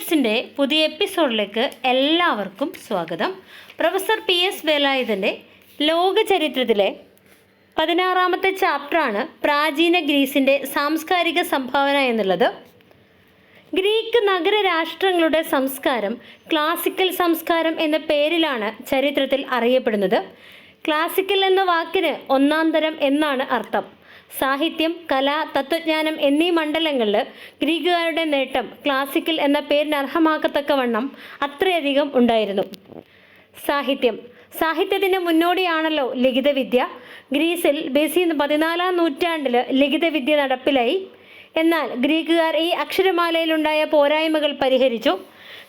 ടിപ്സിൻ്റെ പുതിയ എപ്പിസോഡിലേക്ക് എല്ലാവർക്കും സ്വാഗതം. പ്രൊഫസർ PS വേലായുധൻ്റെ ലോക ചരിത്രത്തിലെ 16ാമത്തെ ചാപ്റ്ററാണ് പ്രാചീന ഗ്രീസിൻ്റെ സാംസ്കാരിക സംഭാവന എന്നുള്ളത്. ഗ്രീക്ക് നഗരരാഷ്ട്രങ്ങളുടെ സംസ്കാരം ക്ലാസിക്കൽ സംസ്കാരം എന്ന പേരിലാണ് ചരിത്രത്തിൽ അറിയപ്പെടുന്നത്. ക്ലാസിക്കൽ എന്ന വാക്കിന് ഒന്നാം തരം എന്നാണ് അർത്ഥം. സാഹിത്യം, കല, തത്വജ്ഞാനം എന്നീ മണ്ഡലങ്ങളിൽ ഗ്രീക്കുകാരുടെ നേട്ടം ക്ലാസിക്കൽ എന്ന പേരിന് അർഹമാക്കത്തക്കവണ്ണം അത്രയധികം ഉണ്ടായിരുന്നു. സാഹിത്യത്തിൻ്റെ മുന്നോടിയാണല്ലോ ലിഖിതവിദ്യ. ഗ്രീസിൽ BC 14ാം നൂറ്റാണ്ടിൽ ലിഖിതവിദ്യ നടപ്പിലായി. എന്നാൽ ഗ്രീക്കുകാർ ഈ അക്ഷരമാലയിലുണ്ടായ പോരായ്മകൾ പരിഹരിച്ചു.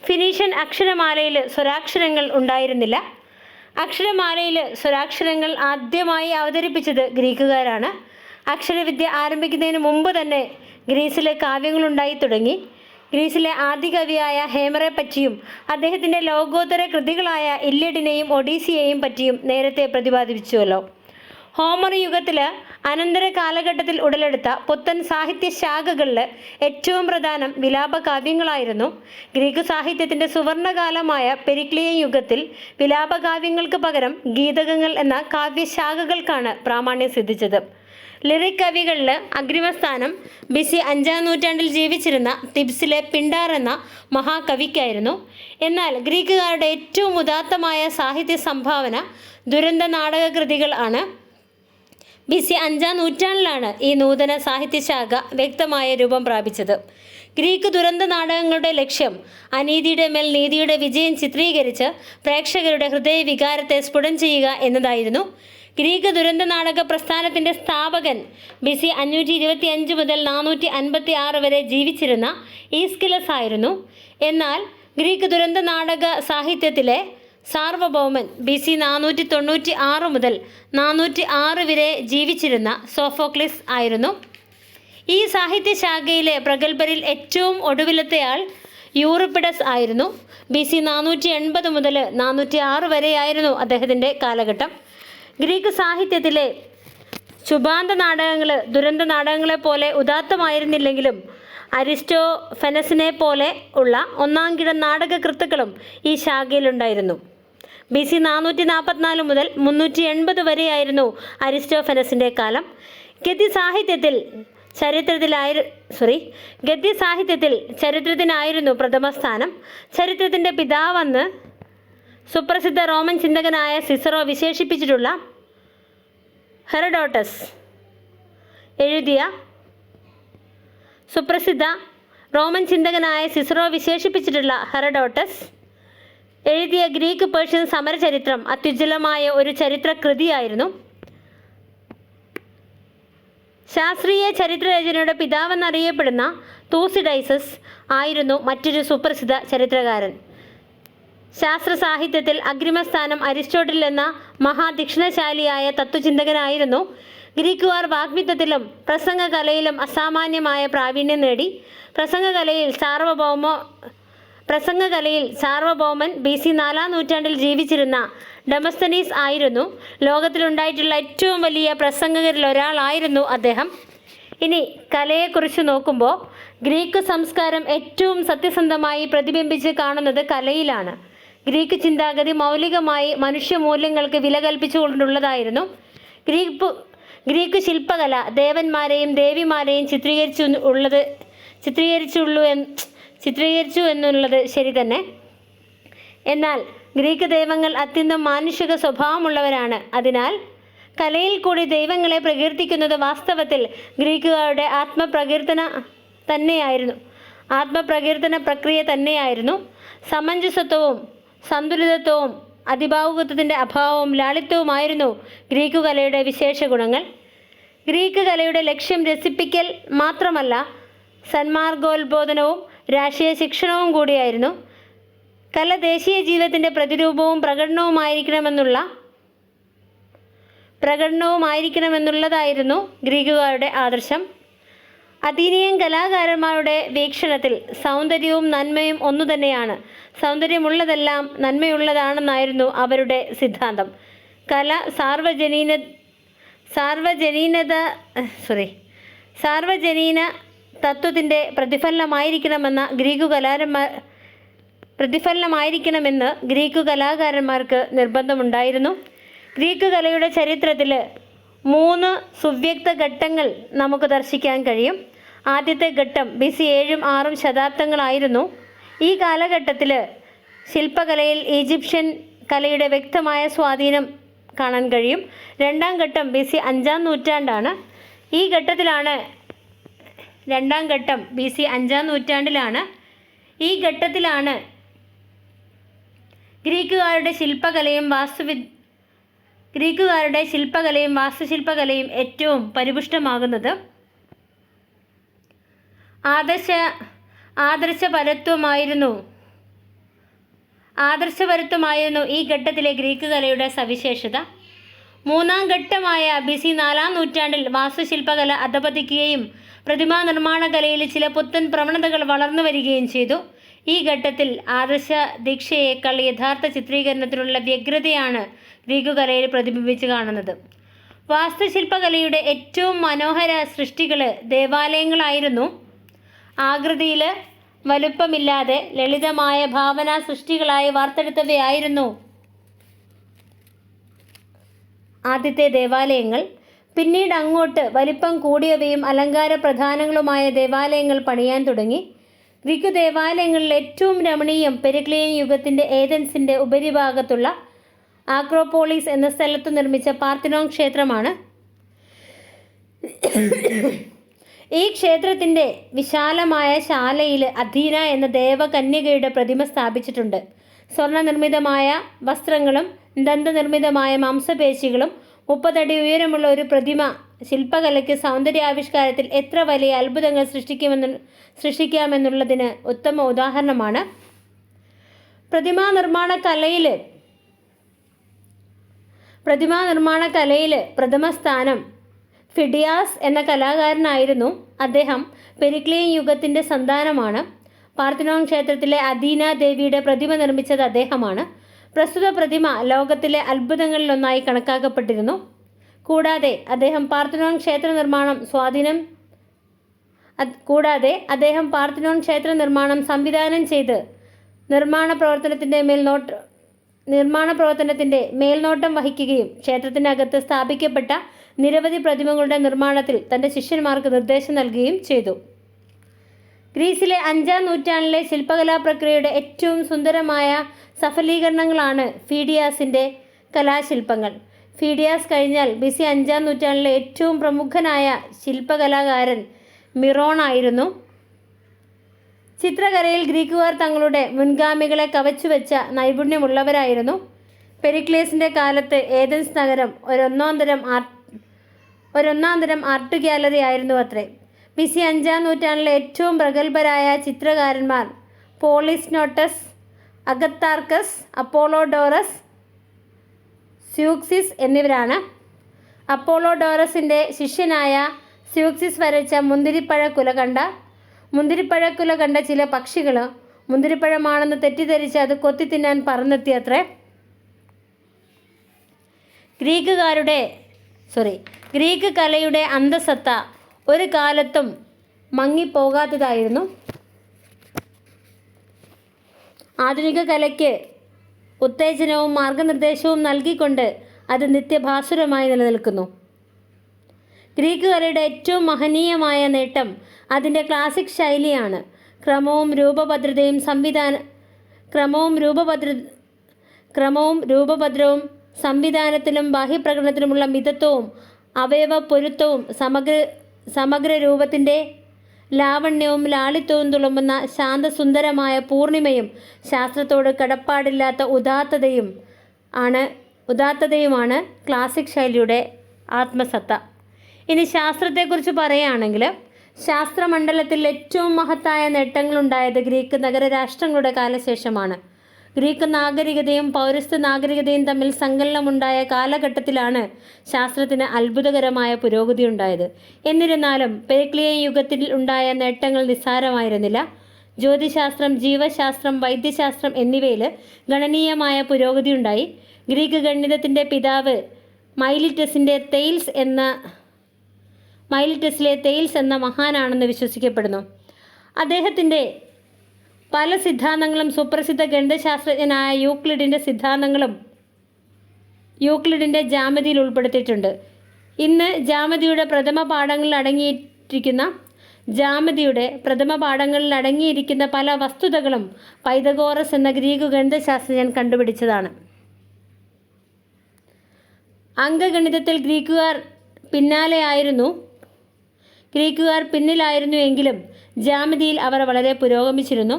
ഫിനീഷ്യൻ അക്ഷരമാലയിൽ സ്വരാക്ഷരങ്ങൾ ഉണ്ടായിരുന്നില്ല. അക്ഷരമാലയിൽ സ്വരാക്ഷരങ്ങൾ ആദ്യമായി അവതരിപ്പിച്ചത് ഗ്രീക്കുകാരാണ്. അക്ഷരവിദ്യ ആരംഭിക്കുന്നതിന് മുമ്പ് തന്നെ ഗ്രീസിലെ കാവ്യങ്ങളുണ്ടായി തുടങ്ങി. ഗ്രീസിലെ ആദ്യ കവിയായ ഹേമറെ പറ്റിയും അദ്ദേഹത്തിൻ്റെ ലോകോത്തര കൃതികളായ ഇല്യഡിനെയും ഒഡീസിയെയും പറ്റിയും നേരത്തെ പ്രതിപാദിച്ചുവല്ലോ. ഹോമർ യുഗത്തിൽ അനന്തര കാലഘട്ടത്തിൽ ഉടലെടുത്ത പുത്തൻ സാഹിത്യ ശാഖകളിൽ ഏറ്റവും പ്രധാനം വിലാപകാവ്യങ്ങളായിരുന്നു. ഗ്രീക്ക് സാഹിത്യത്തിൻ്റെ സുവർണകാലമായ പെരിക്ലിയൻ യുഗത്തിൽ വിലാപകാവ്യങ്ങൾക്ക് പകരം ഗീതകങ്ങൾ എന്ന കാവ്യശാഖകൾക്കാണ് പ്രാമാണ്യം സിദ്ധിച്ചത്. ലിറിക് കവികളിൽ അഗ്രിമസ്ഥാനം BC 5ാം നൂറ്റാണ്ടിൽ ജീവിച്ചിരുന്ന തിബ്സിലെ പിണ്ടാർ എന്ന മഹാകവിക്കായിരുന്നു. എന്നാൽ ഗ്രീക്കുകാരുടെ ഏറ്റവും ഉദാത്തമായ സാഹിത്യ സംഭാവന ദുരന്ത നാടകകൃതികൾ ആണ്. BC 5ാം നൂറ്റാണ്ടിലാണ് ഈ നൂതന സാഹിത്യശാഖ വ്യക്തമായ രൂപം പ്രാപിച്ചത്. ഗ്രീക്ക് ദുരന്ത നാടകങ്ങളുടെ ലക്ഷ്യം അനീതിയുടെ മേൽ നീതിയുടെ വിജയം ചിത്രീകരിച്ച് പ്രേക്ഷകരുടെ ഹൃദയവികാരത്തെ സ്ഫുടം ചെയ്യുക എന്നതായിരുന്നു. ഗ്രീക്ക് ദുരന്ത നാടക പ്രസ്ഥാനത്തിൻ്റെ സ്ഥാപകൻ BC 525 മുതൽ 456 വരെ ജീവിച്ചിരുന്ന ഈസ്കിലസ് ആയിരുന്നു. എന്നാൽ ഗ്രീക്ക് ദുരന്ത നാടക സാഹിത്യത്തിലെ സാർവഭൗമൻ BC 496 മുതൽ 406 വരെ ജീവിച്ചിരുന്ന സോഫോക്ലിസ് ആയിരുന്നു. ഈ സാഹിത്യശാഖയിലെ പ്രഗത്ഭരിൽ ഏറ്റവും ഒടുവിലത്തെയാൾ യൂറിപ്പിഡസ് ആയിരുന്നു. BC 480 മുതൽ 406 വരെയായിരുന്നു അദ്ദേഹത്തിൻ്റെ കാലഘട്ടം. ഗ്രീക്ക് സാഹിത്യത്തിലെ ശുഭാന്ത നാടകങ്ങൾ ദുരന്ത നാടകങ്ങളെപ്പോലെ ഉദാത്തമായിരുന്നില്ലെങ്കിലും അരിസ്റ്റോഫെനസിനെ പോലെ ഉള്ള ഒന്നാംകിട നാടകകൃത്തുക്കളും ഈ ശാഖയിലുണ്ടായിരുന്നു. BC 444 മുതൽ 380 വരെയായിരുന്നു അരിസ്റ്റോഫെനസിൻ്റെ കാലം. ഗദ്യസാഹിത്യത്തിൽ ചരിത്രത്തിനായിരുന്നു പ്രഥമ സ്ഥാനം. ചരിത്രത്തിൻ്റെ പിതാവെന്ന് സുപ്രസിദ്ധ റോമൻ ചിന്തകനായ സിസറോ വിശേഷിപ്പിച്ചിട്ടുള്ള ഹെറഡോട്ടസ് എഴുതിയ ഗ്രീക്ക് പേർഷ്യൻ സമരചരിത്രം അത്യുജ്വലമായ ഒരു ചരിത്ര കൃതിയായിരുന്നു. ശാസ്ത്രീയ ചരിത്രരചനയുടെ പിതാവെന്നറിയപ്പെടുന്ന തൂസിഡൈസസ് ആയിരുന്നു മറ്റൊരു സുപ്രസിദ്ധ ചരിത്രകാരൻ. ശാസ്ത്ര സാഹിത്യത്തിൽ അഗ്രിമസ്ഥാനം അരിസ്റ്റോട്ടിൽ എന്ന മഹാദീക്ഷണശാലിയായ തത്വചിന്തകനായിരുന്നു. ഗ്രീക്കുകാർ വാഗ്മിത്വത്തിലും പ്രസംഗകലയിലും അസാമാന്യമായ പ്രാവീണ്യം നേടി. പ്രസംഗകലയിൽ സാർവഭൗമൻ BC 4ാം നൂറ്റാണ്ടിൽ ജീവിച്ചിരുന്ന ഡെമസ്തനീസ് ആയിരുന്നു. ലോകത്തിലുണ്ടായിട്ടുള്ള ഏറ്റവും വലിയ പ്രസംഗകരിൽ ഒരാളായിരുന്നു അദ്ദേഹം. ഇനി കലയെക്കുറിച്ച് നോക്കുമ്പോൾ ഗ്രീക്ക് സംസ്കാരം ഏറ്റവും സത്യസന്ധമായി പ്രതിബിംബിച്ച് കാണുന്നത് കലയിലാണ്. ഗ്രീക്ക് ചിന്താഗതി മൗലികമായി മനുഷ്യമൂല്യങ്ങൾക്ക് വില കൽപ്പിച്ചുകൊണ്ടുള്ളതായിരുന്നു. ഗ്രീക്ക് ശില്പകല ദേവന്മാരെയും ദേവിമാരെയും ചിത്രീകരിച്ചു എന്നുള്ളത് ശരി തന്നെ. എന്നാൽ ഗ്രീക്ക് ദൈവങ്ങൾ അത്യന്തം മാനുഷിക സ്വഭാവമുള്ളവരാണ്. അതിനാൽ കലയിൽ കൂടി ദൈവങ്ങളെ പ്രകീർത്തിക്കുന്നത് വാസ്തവത്തിൽ ഗ്രീക്കുകാരുടെ ആത്മപ്രകീർത്തന പ്രക്രിയ തന്നെയായിരുന്നു. സമഞ്ജസത്വവും സന്തുലിതത്വവും അതിഭാവുകത്വത്തിൻ്റെ അഭാവവും ലാളിത്യവുമായിരുന്നു ഗ്രീക്ക് കലയുടെ വിശേഷ ഗുണങ്ങൾ. ഗ്രീക്ക് കലയുടെ ലക്ഷ്യം രസിപ്പിക്കൽ മാത്രമല്ല, സന്മാർഗോത്ബോധനവും രാഷ്ട്രീയ ശിക്ഷണവും കൂടിയായിരുന്നു. കല ദേശീയ ജീവിതത്തിൻ്റെ പ്രതിരൂപവും പ്രകടനവുമായിരിക്കണമെന്നുള്ളതായിരുന്നു ഗ്രീക്കുകാരുടെ ആദർശം. അഥീനിയൻ കലാകാരന്മാരുടെ വീക്ഷണത്തിൽ സൗന്ദര്യവും നന്മയും ഒന്നുതന്നെയാണ്. സൗന്ദര്യമുള്ളതെല്ലാം നന്മയുള്ളതാണെന്നായിരുന്നു അവരുടെ സിദ്ധാന്തം. കല സാർവജനീന തത്വത്തിൻ്റെ പ്രതിഫലനമായിരിക്കണമെന്ന പ്രതിഫലനമായിരിക്കണമെന്ന് ഗ്രീക്ക് കലാകാരന്മാർക്ക് നിർബന്ധമുണ്ടായിരുന്നു. ഗ്രീക്ക് കലയുടെ ചരിത്രത്തിൽ 3 സുവ്യക്ത ഘട്ടങ്ങൾ നമുക്ക് ദർശിക്കാൻ കഴിയും. ആദ്യത്തെ ഘട്ടം BC 7ഉം 6ഉം ശതാബ്ദങ്ങളായിരുന്നു. ഈ കാലഘട്ടത്തിൽ ശില്പകലയിൽ ഈജിപ്ഷ്യൻ കലയുടെ വ്യക്തമായ സ്വാധീനം കാണാൻ കഴിയും. രണ്ടാം ഘട്ടം BC 5ആം നൂറ്റാണ്ടാണ്. ഈ ഘട്ടത്തിലാണ് രണ്ടാം ഘട്ടം BC 5ആം നൂറ്റാണ്ടിലാണ്. ഈ ഘട്ടത്തിലാണ് ഗ്രീക്കുകാരുടെ ശില്പകലയും വാസ്തുശില്പകലയും ഏറ്റവും പരിപുഷ്ടമാകുന്നത്. ആദർശപരത്വമായിരുന്നു ഈ ഘട്ടത്തിലെ ഗ്രീക്ക് കലയുടെ സവിശേഷത. മൂന്നാം ഘട്ടമായ BC 4ആം നൂറ്റാണ്ടിൽ വാസ്തുശില്പകല അധപതിക്കുകയും പ്രതിമാ നിർമ്മാണ കലയിൽ ചില പുത്തൻ പ്രവണതകൾ വളർന്നു വരികയും ചെയ്തു. ഈ ഘട്ടത്തിൽ ആദർശ ദീക്ഷയേക്കാൾ യഥാർത്ഥ ചിത്രീകരണത്തിനുള്ള വ്യഗ്രതയാണ് ഗ്രീക്ക് കലയിൽ പ്രതിബിംബിച്ച് കാണുന്നത്. വാസ്തുശില്പകലയുടെ ഏറ്റവും മനോഹര സൃഷ്ടികൾ ദേവാലയങ്ങളായിരുന്നു. ആകൃതിയിൽ വലുപ്പമില്ലാതെ ലളിതമായ ഭാവനാ സൃഷ്ടികളായി വാർത്തെടുത്തവയായിരുന്നു ആദ്യത്തെ ദേവാലയങ്ങൾ. പിന്നീട് അങ്ങോട്ട് വലിപ്പം കൂടിയവയും അലങ്കാര പ്രധാനങ്ങളുമായ ദേവാലയങ്ങൾ പണിയാൻ തുടങ്ങി. ഗ്രീക്ക് ദേവാലയങ്ങളിൽ ഏറ്റവും രമണീയം പെരിക്ലിയൻ യുഗത്തിൻ്റെ ഏഥൻസിൻ്റെ ഉപരിഭാഗത്തുള്ള ആക്രോപോളിസ് എന്ന സ്ഥലത്ത് നിർമ്മിച്ച പാർത്തിനോൺ ക്ഷേത്രമാണ്. ഈ ക്ഷേത്രത്തിൻ്റെ വിശാലമായ ശാലയിൽ അഥീന എന്ന ദേവകന്യകയുടെ പ്രതിമ സ്ഥാപിച്ചിട്ടുണ്ട്. സ്വർണ്ണനിർമ്മിതമായ വസ്ത്രങ്ങളും ദന്തനിർമ്മിതമായ മാംസപേശികളും 30 അടി ഉയരമുള്ള ഒരു പ്രതിമ ശില്പകലയ്ക്ക് സൗന്ദര്യാവിഷ്കാരത്തിൽ എത്ര വലിയ അത്ഭുതങ്ങൾ സൃഷ്ടിക്കാമെന്നുള്ളതിന് ഉത്തമ ഉദാഹരണമാണ്. പ്രതിമാ നിർമ്മാണ കലയിൽ പ്രഥമ സ്ഥാനം ഫിഡിയാസ് എന്ന കലാകാരനായിരുന്നു. അദ്ദേഹം പെരിക്ലിയൻ യുഗത്തിൻ്റെ സന്താനമാണ്. പാർത്തിനോൺ ക്ഷേത്രത്തിലെ അഥീന ദേവിയുടെ പ്രതിമ നിർമ്മിച്ചത് അദ്ദേഹമാണ്. പ്രസ്തുത പ്രതിമ ലോകത്തിലെ അത്ഭുതങ്ങളിലൊന്നായി കണക്കാക്കപ്പെട്ടിരുന്നു. കൂടാതെ അദ്ദേഹം പാർത്തിനോൺ ക്ഷേത്ര നിർമ്മാണം സംവിധാനം ചെയ്ത് നിർമ്മാണ പ്രവർത്തനത്തിൻ്റെ മേൽനോട്ടം വഹിക്കുകയും ക്ഷേത്രത്തിനകത്ത് സ്ഥാപിക്കപ്പെട്ട നിരവധി പ്രതിമകളുടെ നിർമ്മാണത്തിൽ തൻ്റെ ശിഷ്യന്മാർക്ക് നിർദ്ദേശം നൽകുകയും ചെയ്തു. ഗ്രീസിലെ 5ആം നൂറ്റാണ്ടിലെ ശില്പകലാ പ്രക്രിയയുടെ ഏറ്റവും സുന്ദരമായ സഫലീകരണങ്ങളാണ് ഫീഡിയാസിൻ്റെ കലാശില്പങ്ങൾ. ഫീഡിയാസ് കഴിഞ്ഞാൽ BC 5ആം നൂറ്റാണ്ടിലെ ഏറ്റവും പ്രമുഖനായ ശില്പകലാകാരൻ മിറോൺ ആയിരുന്നു. ചിത്രകലയിൽ ഗ്രീക്കുകാർ തങ്ങളുടെ മുൻഗാമികളെ കവച്ചുവെച്ച നൈപുണ്യമുള്ളവരായിരുന്നു. പെരിക്ലേസിൻ്റെ കാലത്ത് ഏഥൻസ് നഗരം ഒരൊന്നാന്തരം ആർട്ട് ഗ്യാലറി ആയിരുന്നു അത്രേ. BC 5ആം നൂറ്റാണ്ടിലെ ഏറ്റവും പ്രഗത്ഭരായ ചിത്രകാരന്മാർ പോളിസ്നോട്ടസ്, അഗത്താർക്കസ്, അപ്പോളോഡോറസ്, സ്യൂക്സിസ് എന്നിവരാണ്. അപ്പോളോഡോറസിൻ്റെ ശിഷ്യനായ സ്യൂക്സിസ് വരച്ച മുന്തിരിപ്പഴക്കുല കണ്ട ചില പക്ഷികൾ മുന്തിരിപ്പഴമാണെന്ന് തെറ്റിദ്ധരിച്ച് അത് കൊത്തി തിന്നാൻ പറന്നെത്തിയത്രേ. ഗ്രീക്ക് കലയുടെ അന്തസത്ത ഒരു കാലത്തും മങ്ങിപ്പോകാത്തതായിരുന്നു. ആധുനിക കലയ്ക്ക് ഉത്തേജനവും മാർഗനിർദ്ദേശവും നൽകിക്കൊണ്ട് അത് നിത്യഭാസുരമായി നിലനിൽക്കുന്നു. ഗ്രീക്ക് കലയുടെ ഏറ്റവും മഹനീയമായ നേട്ടം അതിൻ്റെ ക്ലാസിക് ശൈലിയാണ്. ക്രമവും രൂപഭദ്രവും സംവിധാനത്തിലും ബാഹ്യപ്രകടനത്തിലുമുള്ള മിതത്വവും അവയവപ്പൊരുത്തവും സമഗ്ര രൂപത്തിൻ്റെ ലാവണ്യവും ലാളിത്യവും തുളുമ്പുന്ന ശാന്തസുന്ദരമായ പൂർണിമയും ശാസ്ത്രത്തോട് കടപ്പാടില്ലാത്ത ഉദാത്തതയുമാണ് ക്ലാസിക് ശൈലിയുടെ ആത്മസത്ത. ഇനി ശാസ്ത്രത്തെക്കുറിച്ച് പറയുകയാണെങ്കിൽ ശാസ്ത്രമണ്ഡലത്തിൽ ഏറ്റവും മഹത്തായ നേട്ടങ്ങളുണ്ടായത് ഗ്രീക്ക് നഗരരാഷ്ട്രങ്ങളുടെ കാലശേഷമാണ്. ഗ്രീക്ക് നാഗരികതയും പൗരസ്ത്യ നാഗരികതയും തമ്മിൽ സങ്കലനമുണ്ടായ കാലഘട്ടത്തിലാണ് ശാസ്ത്രത്തിന് അത്ഭുതകരമായ പുരോഗതി ഉണ്ടായത്. എന്നിരുന്നാലും പെരിക്ലിയൻ യുഗത്തിൽ ഉണ്ടായ നേട്ടങ്ങൾ നിസ്സാരമായിരുന്നില്ല. ജ്യോതിശാസ്ത്രം, ജീവശാസ്ത്രം, വൈദ്യശാസ്ത്രം എന്നിവയിൽ ഗണനീയമായ പുരോഗതി ഉണ്ടായി. ഗ്രീക്ക് ഗണിതത്തിൻ്റെ പിതാവ് മൈലിറ്റസിലെ തെയിൽസ് എന്ന മഹാനാണെന്ന് വിശ്വസിക്കപ്പെടുന്നു. അദ്ദേഹത്തിൻ്റെ പല സിദ്ധാന്തങ്ങളും സുപ്രസിദ്ധ ഗണിതശാസ്ത്രജ്ഞനായ യൂക്ലിഡിൻ്റെ ജ്യാമിതിയിൽ ഉൾപ്പെടുത്തിയിട്ടുണ്ട്. ഇന്ന് ജ്യാമിതിയുടെ പ്രഥമ പാഠങ്ങളിൽ അടങ്ങിയിരിക്കുന്ന പല വസ്തുതകളും പൈതഗോറസ് എന്ന ഗ്രീക്ക് ഗണിതശാസ്ത്രജ്ഞൻ കണ്ടുപിടിച്ചതാണ്. അങ്കഗണിതത്തിൽ ഗ്രീക്കുകാർ പിന്നിലായിരുന്നു എങ്കിലും ജ്യാമിതിയിൽ അവർ വളരെ പുരോഗമിച്ചിരുന്നു.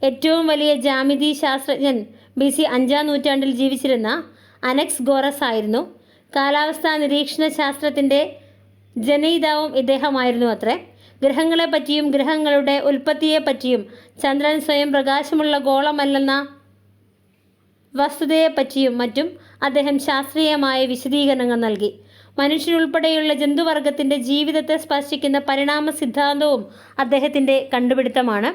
ഏറ്റവും വലിയ ജ്യാമിതി ശാസ്ത്രജ്ഞൻ BC 5-ാം നൂറ്റാണ്ടിൽ ജീവിച്ചിരുന്ന അനക്സ്ഗോറസ് ആയിരുന്നു. കാലാവസ്ഥാ നിരീക്ഷണ ശാസ്ത്രത്തിൻ്റെ ജനയിതാവും ഇദ്ദേഹമായിരുന്നു അത്രേ. ഗ്രഹങ്ങളെപ്പറ്റിയും ഗ്രഹങ്ങളുടെ ഉൽപ്പത്തിയെപ്പറ്റിയും ചന്ദ്രൻ സ്വയം പ്രകാശമുള്ള ഗോളമല്ലെന്ന വസ്തുതയെപ്പറ്റിയും മറ്റും അദ്ദേഹം ശാസ്ത്രീയമായ വിശദീകരണങ്ങൾ നൽകി. മനുഷ്യനുൾപ്പെടെയുള്ള ജന്തുവർഗത്തിൻ്റെ ജീവിതത്തെ സ്പർശിക്കുന്ന പരിണാമ സിദ്ധാന്തവും അദ്ദേഹത്തിൻ്റെ കണ്ടുപിടുത്തമാണ്.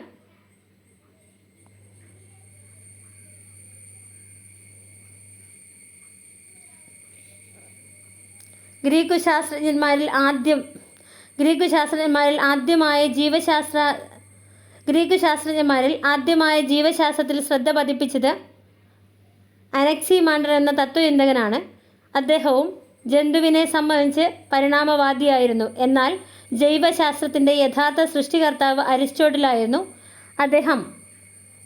ഗ്രീക്കു ശാസ്ത്രജ്ഞന്മാരിൽ ആദ്യമായ ജീവശാസ്ത്രത്തിൽ ശ്രദ്ധ പതിപ്പിച്ചത് അനക്സിമാണ്ടർ എന്ന തത്വചിന്തകനാണ്. അദ്ദേഹവും ജന്തുവിനെ സംബന്ധിച്ച് പരിണാമവാദിയായിരുന്നു. എന്നാൽ ജൈവശാസ്ത്രത്തിൻ്റെ യഥാർത്ഥ സൃഷ്ടികർത്താവ് അരിസ്റ്റോട്ടിലായിരുന്നു. അദ്ദേഹം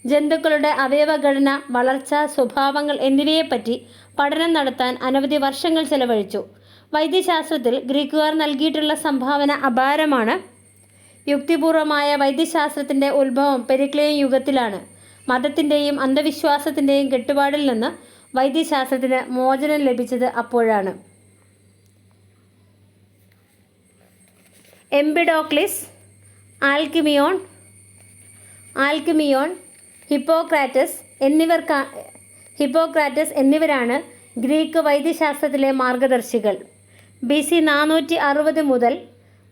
ജന്തുക്കളുടെ അവയവഘടന, വളർച്ച, സ്വഭാവങ്ങൾ എന്നിവയെപ്പറ്റി പഠനം നടത്താൻ അനവധി വർഷങ്ങൾ ചെലവഴിച്ചു. വൈദ്യശാസ്ത്രത്തിൽ ഗ്രീക്കുകാർ നൽകിയിട്ടുള്ള സംഭാവന അപാരമാണ്. യുക്തിപൂർവമായ വൈദ്യശാസ്ത്രത്തിൻ്റെ ഉത്ഭവം പെരിക്ലിയൻ യുഗത്തിലാണ്. മതത്തിൻ്റെയും അന്ധവിശ്വാസത്തിൻ്റെയും കെട്ടുപാടിൽ നിന്ന് വൈദ്യശാസ്ത്രത്തിന് മോചനം ലഭിച്ചത് അപ്പോഴാണ്. എംപിഡോക്ലിസ്, ആൽക്കിമിയോൺ, ഹിപ്പോക്രാറ്റസ് എന്നിവരാണ് ഗ്രീക്ക് വൈദ്യശാസ്ത്രത്തിലെ മാർഗദർശികൾ. BC 460 മുതൽ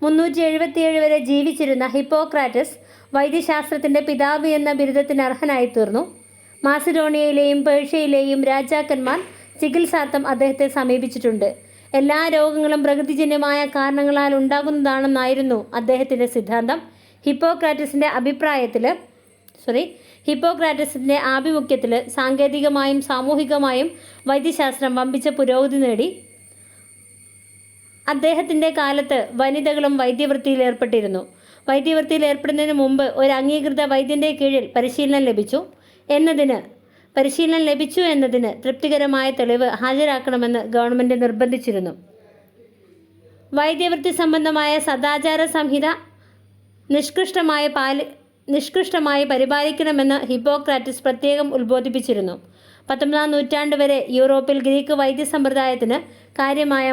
377 വരെ ജീവിച്ചിരുന്ന ഹിപ്പോക്രാറ്റസ് വൈദ്യശാസ്ത്രത്തിൻ്റെ പിതാവ് എന്ന ബിരുദത്തിന് അർഹനായിത്തീർന്നു. മാസിഡോണിയയിലെയും പേർഷ്യയിലെയും രാജാക്കന്മാർ ചികിത്സാർത്ഥം അദ്ദേഹത്തെ സമീപിച്ചിട്ടുണ്ട്. എല്ലാ രോഗങ്ങളും പ്രകൃതിജന്യമായ കാരണങ്ങളാൽ ഉണ്ടാകുന്നതാണെന്നായിരുന്നു അദ്ദേഹത്തിൻ്റെ സിദ്ധാന്തം. ഹിപ്പോക്രാറ്റസിൻ്റെ ആഭിമുഖ്യത്തിൽ സാങ്കേതികമായും സാമൂഹികമായും വൈദ്യശാസ്ത്രം വമ്പിച്ച പുരോഗതി നേടി. അദ്ദേഹത്തിൻ്റെ കാലത്ത് വനിതകളും വൈദ്യവൃത്തിയിൽ ഏർപ്പെടുന്നതിന് മുമ്പ് ഒരു അംഗീകൃത വൈദ്യൻ്റെ കീഴിൽ പരിശീലനം ലഭിച്ചു എന്നതിന് തൃപ്തികരമായ തെളിവ് ഹാജരാക്കണമെന്ന് ഗവൺമെൻറ് നിർബന്ധിച്ചിരുന്നു. വൈദ്യവൃത്തി സംബന്ധമായ സദാചാര സംഹിത നിഷ്കൃഷ്ടമായി പരിപാലിക്കണമെന്ന് ഹിപ്പോക്രാറ്റസ് പ്രത്യേകം ഉത്ബോധിപ്പിച്ചിരുന്നു. 19-ാം നൂറ്റാണ്ട് വരെ യൂറോപ്പിൽ ഗ്രീക്ക് വൈദ്യസമ്പ്രദായത്തിന് കാര്യമായ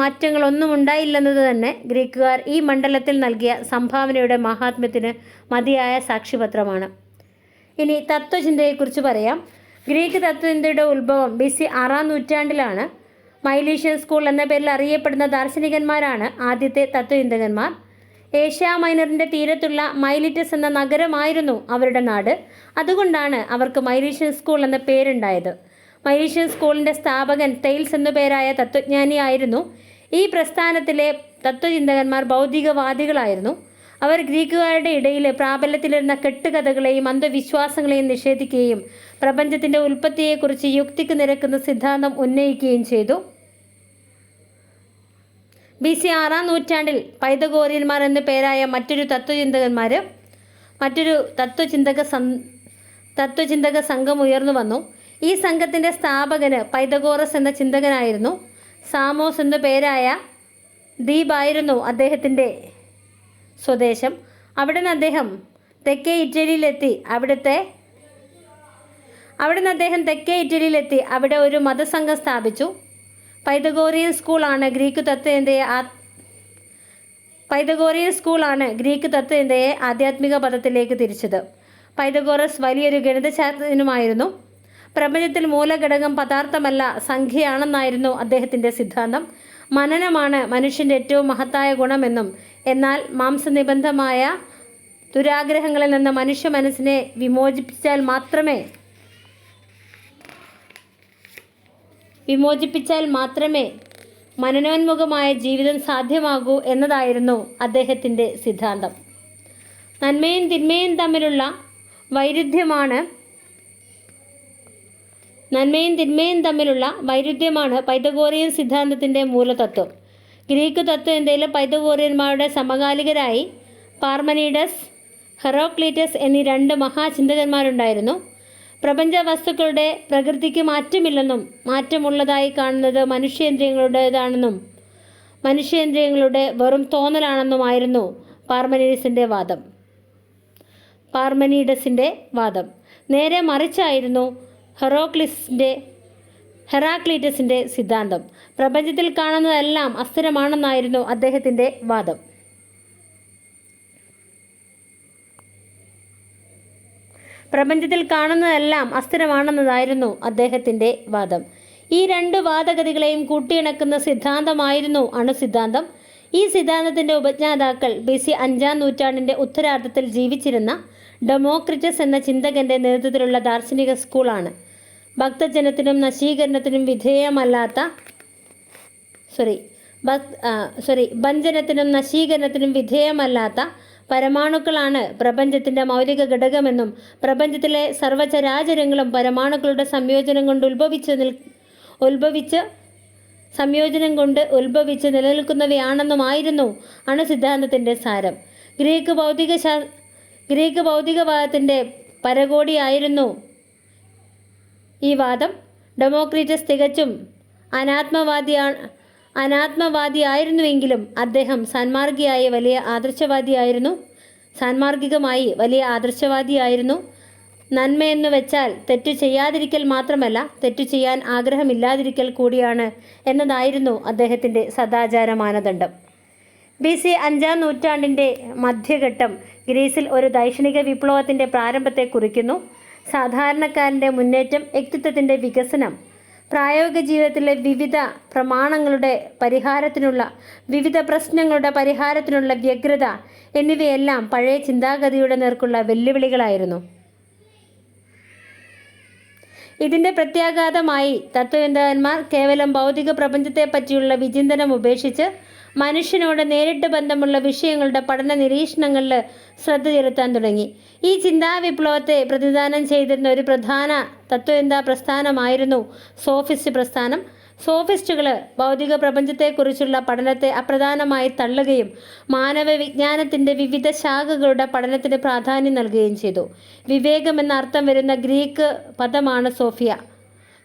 മാറ്റങ്ങളൊന്നും ഉണ്ടായില്ലെന്നത് തന്നെ ഗ്രീക്കുകാർ ഈ മണ്ഡലത്തിൽ നൽകിയ സംഭാവനയുടെ മഹാത്മ്യത്തിന് മതിയായ സാക്ഷ്യപത്രമാണ്. ഇനി തത്വചിന്തയെക്കുറിച്ച് പറയാം. ഗ്രീക്ക് തത്വചിന്തയുടെ ഉത്ഭവം BC 6-ാം നൂറ്റാണ്ടിലാണ്. മൈലീഷ്യൻ സ്കൂൾ എന്ന പേരിൽ അറിയപ്പെടുന്ന ദാർശനികന്മാരാണ് ആദ്യത്തെ തത്വചിന്തകന്മാർ. ഏഷ്യ മൈനറിൻ്റെ തീരത്തുള്ള മൈലിറ്റസ് എന്ന നഗരമായിരുന്നു അവരുടെ നാട്. അതുകൊണ്ടാണ് അവർക്ക് മൈലീഷ്യൻ സ്കൂൾ എന്ന പേരുണ്ടായത്. മൈലീഷ്യൻ സ്കൂളിൻ്റെ സ്ഥാപകൻ തെയിൽസ് എന്നു പേരായ തത്വജ്ഞാനിയായിരുന്നു. ഈ പ്രസ്ഥാനത്തിലെ തത്വചിന്തകന്മാർ ഭൗതികവാദികളായിരുന്നു. അവർ ഗ്രീക്കുകാരുടെ ഇടയിൽ പ്രാബല്യത്തിലിരുന്ന കെട്ടുകഥകളെയും അന്ധവിശ്വാസങ്ങളെയും നിഷേധിക്കുകയും പ്രപഞ്ചത്തിൻ്റെ ഉൽപ്പത്തിയെക്കുറിച്ച് യുക്തിക്ക് നിരക്കുന്ന സിദ്ധാന്തം ഉന്നയിക്കുകയും ചെയ്തു. BC 6-ാം നൂറ്റാണ്ടിൽ പൈതഗോറിയന്മാർ എന്നു പേരായ മറ്റൊരു തത്വചിന്തക സംഘം ഉയർന്നു വന്നു. ഈ സംഘത്തിൻ്റെ സ്ഥാപകന് പൈതഗോറസ് എന്ന ചിന്തകനായിരുന്നു. സാമോസ് എന്നു പേരായ ദ്വീപായിരുന്നു അദ്ദേഹത്തിൻ്റെ സ്വദേശം. അവിടുന്ന് അദ്ദേഹം തെക്കേ ഇറ്റലിയിലെത്തി അവിടെ ഒരു മതസംഘം സ്ഥാപിച്ചു. പൈതഗോറിയൻ സ്കൂളാണ് ഗ്രീക്ക് തത്വചിന്തയെ ആധ്യാത്മിക പദത്തിലേക്ക് തിരിച്ചത്. പൈതഗോറസ് വലിയൊരു ഗണിതശാസ്ത്രജ്ഞനുമായിരുന്നു. പ്രപഞ്ചത്തിൽ മൂലഘടകം പദാർത്ഥമല്ല, സംഖ്യയാണെന്നായിരുന്നു അദ്ദേഹത്തിൻ്റെ സിദ്ധാന്തം. മനനമാണ് മനുഷ്യൻ്റെ ഏറ്റവും മഹത്തായ ഗുണമെന്നും എന്നാൽ മാംസനിബന്ധമായ ദുരാഗ്രഹങ്ങളിൽ നിന്ന് മനുഷ്യ മനസ്സിനെ വിമോചിപ്പിച്ചാൽ മാത്രമേ മനനോന്മുഖമായ ജീവിതം സാധ്യമാകൂ എന്നതായിരുന്നു അദ്ദേഹത്തിൻ്റെ സിദ്ധാന്തം. നന്മയും തിന്മയും തമ്മിലുള്ള വൈരുദ്ധ്യമാണ് പൈതഗോറിയൻ സിദ്ധാന്തത്തിൻ്റെ മൂലതത്വം. ഗ്രീക്ക് തത്വചിന്തയിലെ പൈതഗോറിയന്മാരുടെ സമകാലികരായി പാർമനീഡസ്, ഹെറാക്ലീറ്റസ് എന്നീ രണ്ട് മഹാചിന്തകന്മാരുണ്ടായിരുന്നു. പ്രപഞ്ച വസ്തുക്കളുടെ പ്രകൃതിക്ക് മാറ്റമില്ലെന്നും മറ്റുള്ളതായി കാണുന്നത് മനുഷ്യേന്ദ്രിയങ്ങളുടേതാണെന്നും മനുഷ്യേന്ദ്രിയങ്ങളുടെ വെറും തോന്നലാണെന്നുമായിരുന്നു പാർമനീഡസിൻ്റെ വാദം. നേരെ മറിച്ചായിരുന്നു ഹെറാക്ലീറ്റസിൻ്റെ സിദ്ധാന്തം. പ്രപഞ്ചത്തിൽ കാണുന്നതെല്ലാം അസ്ഥിരമാണെന്നായിരുന്നു അദ്ദേഹത്തിൻ്റെ വാദം. ഈ രണ്ട് വാദഗതികളെയും കൂട്ടിയിണക്കുന്ന സിദ്ധാന്തമായിരുന്നു അണുസിദ്ധാന്തം. ഈ സിദ്ധാന്തത്തിൻ്റെ ഉപജ്ഞാതാക്കൾ BC 5-ാം നൂറ്റാണ്ടിൻ്റെ ഉത്തരാർദ്ധത്തിൽ ജീവിച്ചിരുന്ന ഡെമോക്രിറ്റസ് എന്ന ചിന്തകൻ്റെ നേതൃത്വത്തിലുള്ള ദാർശനിക സ്കൂളാണ്. ഭഞ്ജനത്തിനും നശീകരണത്തിനും വിധേയമല്ലാത്ത പരമാണുക്കളാണ് പ്രപഞ്ചത്തിൻ്റെ മൗലിക ഘടകമെന്നും പ്രപഞ്ചത്തിലെ സർവ്വചരാചരങ്ങളും പരമാണുക്കളുടെ സംയോജനം കൊണ്ട് ഉത്ഭവിച്ച് നിലനിൽക്കുന്നവയാണെന്നുമായിരുന്നു അണുസിദ്ധാന്തത്തിൻ്റെ സാരം. ഗ്രീക്ക് ഭൗതികവാദത്തിൻ്റെ പരകോടിയായിരുന്നു ഈ വാദം. ഡെമോക്രിറ്റസ് തികച്ചും അനാത്മവാദിയായിരുന്നുവെങ്കിലും അദ്ദേഹം സാന്മാർഗികമായി വലിയ ആദർശവാദിയായിരുന്നു. നന്മയെന്നു വെച്ചാൽ തെറ്റു ചെയ്യാതിരിക്കൽ മാത്രമല്ല, തെറ്റു ചെയ്യാൻ ആഗ്രഹമില്ലാതിരിക്കൽ കൂടിയാണ് എന്നതായിരുന്നു അദ്ദേഹത്തിൻ്റെ സദാചാര മാനദണ്ഡം. BC 5-ാം നൂറ്റാണ്ടിൻ്റെ മധ്യഘട്ടം ഗ്രീസിൽ ഒരു ദൈക്ഷണിക വിപ്ലവത്തിൻ്റെ പ്രാരംഭത്തെ കുറിക്കുന്നു. സാധാരണക്കാരൻ്റെ മുന്നേറ്റം, വ്യക്തിത്വത്തിൻ്റെ വികസനം, പ്രായോഗിക ജീവിതത്തിലെ വിവിധ പ്രശ്നങ്ങളുടെ പരിഹാരത്തിനുള്ള വ്യഗ്രത എന്നിവയെല്ലാം പഴയ ചിന്താഗതിയുടെ നേർക്കുള്ള വെല്ലുവിളികളായിരുന്നു. ഇതിൻ്റെ പ്രത്യാഘാതമായി തത്വചിന്തകന്മാർ കേവലം ഭൗതിക പ്രപഞ്ചത്തെപ്പറ്റിയുള്ള വിചിന്തനം ഉപേക്ഷിച്ച് മനുഷ്യനോട് നേരിട്ട് ബന്ധമുള്ള വിഷയങ്ങളുടെ പഠന നിരീക്ഷണങ്ങളിൽ ശ്രദ്ധ ചെലുത്താൻ തുടങ്ങി. ഈ ചിന്താവിപ്ലവത്തെ പ്രതിനിധാനം ചെയ്തിരുന്ന ഒരു പ്രധാന തത്വചിന്താ പ്രസ്ഥാനമായിരുന്നു സോഫിസ്റ്റ് പ്രസ്ഥാനം. സോഫിസ്റ്റുകൾ ഭൗതിക പ്രപഞ്ചത്തെക്കുറിച്ചുള്ള പഠനത്തെ അപ്രധാനമായി തള്ളുകയും മാനവ വിജ്ഞാനത്തിൻ്റെ വിവിധ ശാഖകളുടെ പഠനത്തിന് പ്രാധാന്യം നൽകുകയും ചെയ്തു. വിവേകം എന്ന അർത്ഥം വരുന്ന ഗ്രീക്ക് പദമാണ് സോഫിയ.